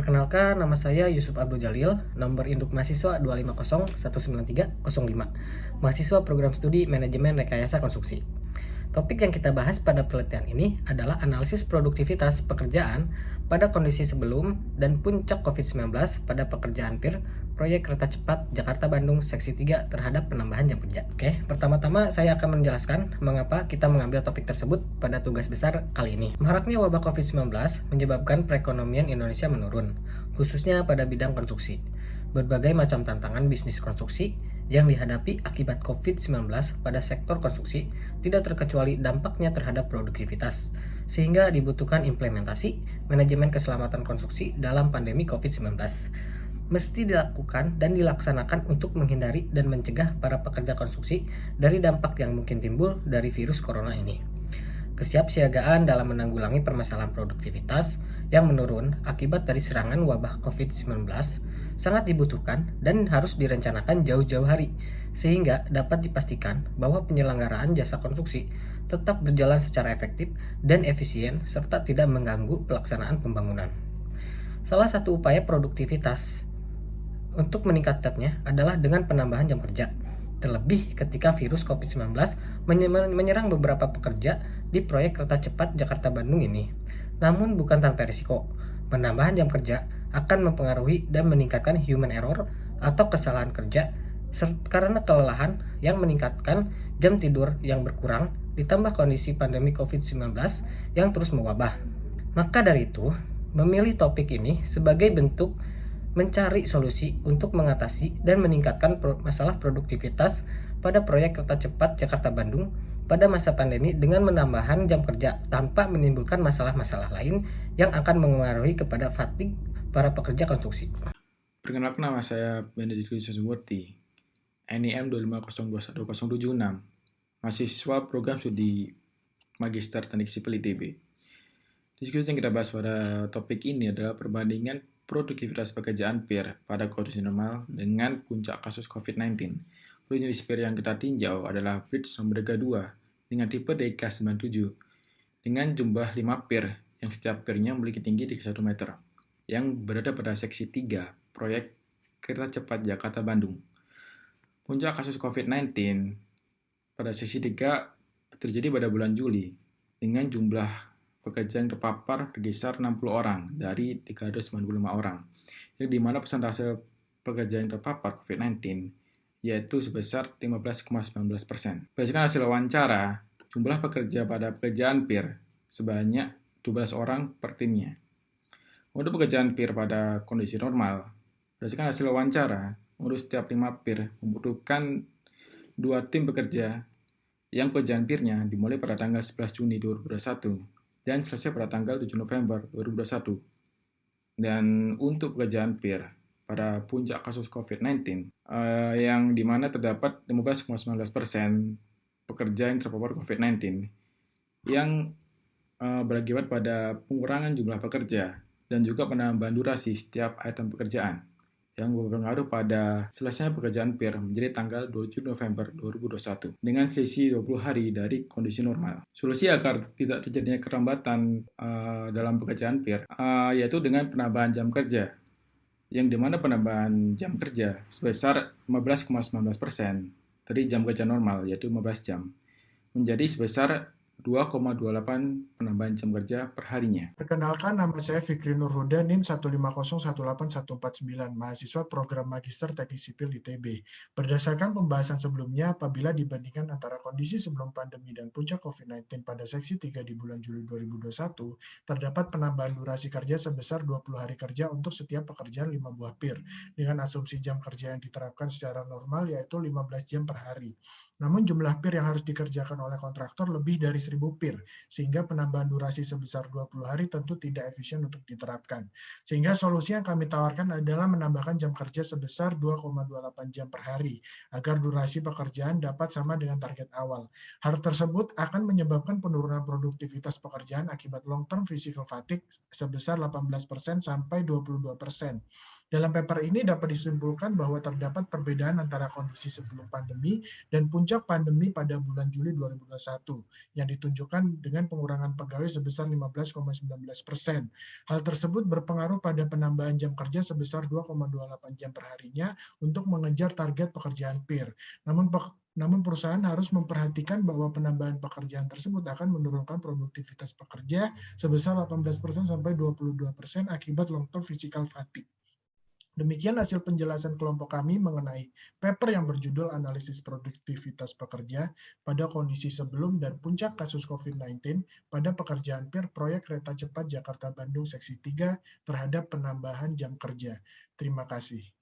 Perkenalkan, nama saya Yusuf Abdul Jalil, nomor induk mahasiswa 250193005, mahasiswa program studi manajemen rekayasa konstruksi. Topik yang kita bahas pada penelitian ini adalah analisis produktivitas pekerjaan pada kondisi sebelum dan puncak COVID-19 pada pekerjaan PIR proyek kereta cepat Jakarta-Bandung seksi 3 terhadap penambahan jam kerja. Oke, pertama-tama saya akan menjelaskan mengapa kita mengambil topik tersebut pada tugas besar kali ini. Maraknya wabah COVID-19 menyebabkan perekonomian Indonesia menurun, khususnya pada bidang konstruksi. Berbagai macam tantangan bisnis konstruksi yang dihadapi akibat COVID-19 pada sektor konstruksi tidak terkecuali dampaknya terhadap produktivitas, sehingga dibutuhkan implementasi manajemen keselamatan konstruksi dalam pandemi COVID-19. Mesti dilakukan dan dilaksanakan untuk menghindari dan mencegah para pekerja konstruksi dari dampak yang mungkin timbul dari virus corona ini. Kesiapsiagaan dalam menanggulangi permasalahan produktivitas yang menurun akibat dari serangan wabah COVID-19 sangat dibutuhkan dan harus direncanakan jauh-jauh hari, sehingga dapat dipastikan bahwa penyelenggaraan jasa konstruksi tetap berjalan secara efektif dan efisien serta tidak mengganggu pelaksanaan pembangunan. Salah satu upaya produktivitas untuk meningkatkannya adalah dengan penambahan jam kerja. Terlebih ketika virus COVID-19 menyerang beberapa pekerja di proyek kereta cepat Jakarta-Bandung ini. Namun bukan tanpa risiko. Penambahan jam kerja akan mempengaruhi dan meningkatkan human error atau kesalahan kerja karena kelelahan yang meningkatkan jam tidur yang berkurang ditambah kondisi pandemi COVID-19 yang terus mewabah. Maka dari itu, memilih topik ini sebagai bentuk mencari solusi untuk mengatasi dan meningkatkan masalah produktivitas pada proyek kereta cepat Jakarta-Bandung pada masa pandemi dengan menambahkan jam kerja tanpa menimbulkan masalah-masalah lain yang akan mempengaruhi kepada fatigue para pekerja konstruksi. Perkenalkan, nama saya Benedictus Susumurti, NIM 250210076, mahasiswa program studi Magister Teknik Sipil ITB. Diskusi yang kita bahas pada topik ini adalah perbandingan produktivitas pekerjaan PIR pada kondisi normal dengan puncak kasus COVID-19. Jenis PIR yang kita tinjau adalah bridge nomor 2 dengan tipe DK97 dengan jumlah 5 PIR yang setiap PIR-nya memiliki tinggi 31 meter yang berada pada seksi 3 proyek kereta cepat Jakarta-Bandung. Puncak kasus COVID-19 pada seksi 3 terjadi pada bulan Juli dengan jumlah pekerja yang terpapar berkisar 60 orang dari 395 orang, yang dimana persentase pekerja yang terpapar COVID-19 yaitu sebesar 15,19%. Berdasarkan hasil wawancara, jumlah pekerja pada pekerjaan PIR sebanyak 12 orang per timnya. Untuk pekerjaan PIR pada kondisi normal, berdasarkan hasil wawancara, untuk setiap 5 PIR membutuhkan 2 tim pekerja yang pekerjaan PIR-nya dimulai pada tanggal 11 Juni 2021 dan selesai pada tanggal 7 November 2021. Dan untuk pekerjaan PIR pada puncak kasus COVID-19, yang dimana terdapat 15,19% pekerja yang terpapar COVID-19 yang berakibat pada pengurangan jumlah pekerja dan juga penambahan durasi setiap item pekerjaan yang berpengaruh pada selesainya pekerjaan PIR menjadi tanggal 27 November 2021 dengan selisih 20 hari dari kondisi normal. Solusi agar tidak terjadinya kerambatan dalam pekerjaan PIR yaitu dengan penambahan jam kerja, yang dimana penambahan jam kerja sebesar 15,19% dari jam kerja normal yaitu 15 jam menjadi sebesar 2,28 penambahan jam kerja per harinya. Perkenalkan, nama saya Fikri Nurhuda, NIM 150181149, mahasiswa program Magister Teknik Sipil ITB. Berdasarkan pembahasan sebelumnya, apabila dibandingkan antara kondisi sebelum pandemi dan puncak COVID-19 pada seksi 3 di bulan Juli 2021, terdapat penambahan durasi kerja sebesar 20 hari kerja untuk setiap pekerjaan 5 buah PIR, dengan asumsi jam kerja yang diterapkan secara normal yaitu 15 jam per hari. Namun jumlah PIR yang harus dikerjakan oleh kontraktor lebih dari 1000 PIR, sehingga penambahan durasi sebesar 20 hari tentu tidak efisien untuk diterapkan. Sehingga solusi yang kami tawarkan adalah menambahkan jam kerja sebesar 2,28 jam per hari, agar durasi pekerjaan dapat sama dengan target awal. Hal tersebut akan menyebabkan penurunan produktivitas pekerjaan akibat long-term physical fatigue sebesar 18% sampai 22%. Dalam paper ini dapat disimpulkan bahwa terdapat perbedaan antara kondisi sebelum pandemi dan puncak pandemi pada bulan Juli 2021 yang ditunjukkan dengan pengurangan pegawai sebesar 15,19%. Hal tersebut berpengaruh pada penambahan jam kerja sebesar 2,28 jam per harinya untuk mengejar target pekerjaan peer. Namun perusahaan harus memperhatikan bahwa penambahan pekerjaan tersebut akan menurunkan produktivitas pekerja sebesar 18% sampai 22% akibat long-term physical fatigue. Demikian hasil penjelasan kelompok kami mengenai paper yang berjudul Analisis Produktivitas Pekerja pada Kondisi Sebelum dan Puncak Kasus COVID-19 pada Pekerjaan peer Proyek Kereta Cepat Jakarta-Bandung Seksi 3 terhadap penambahan jam kerja. Terima kasih.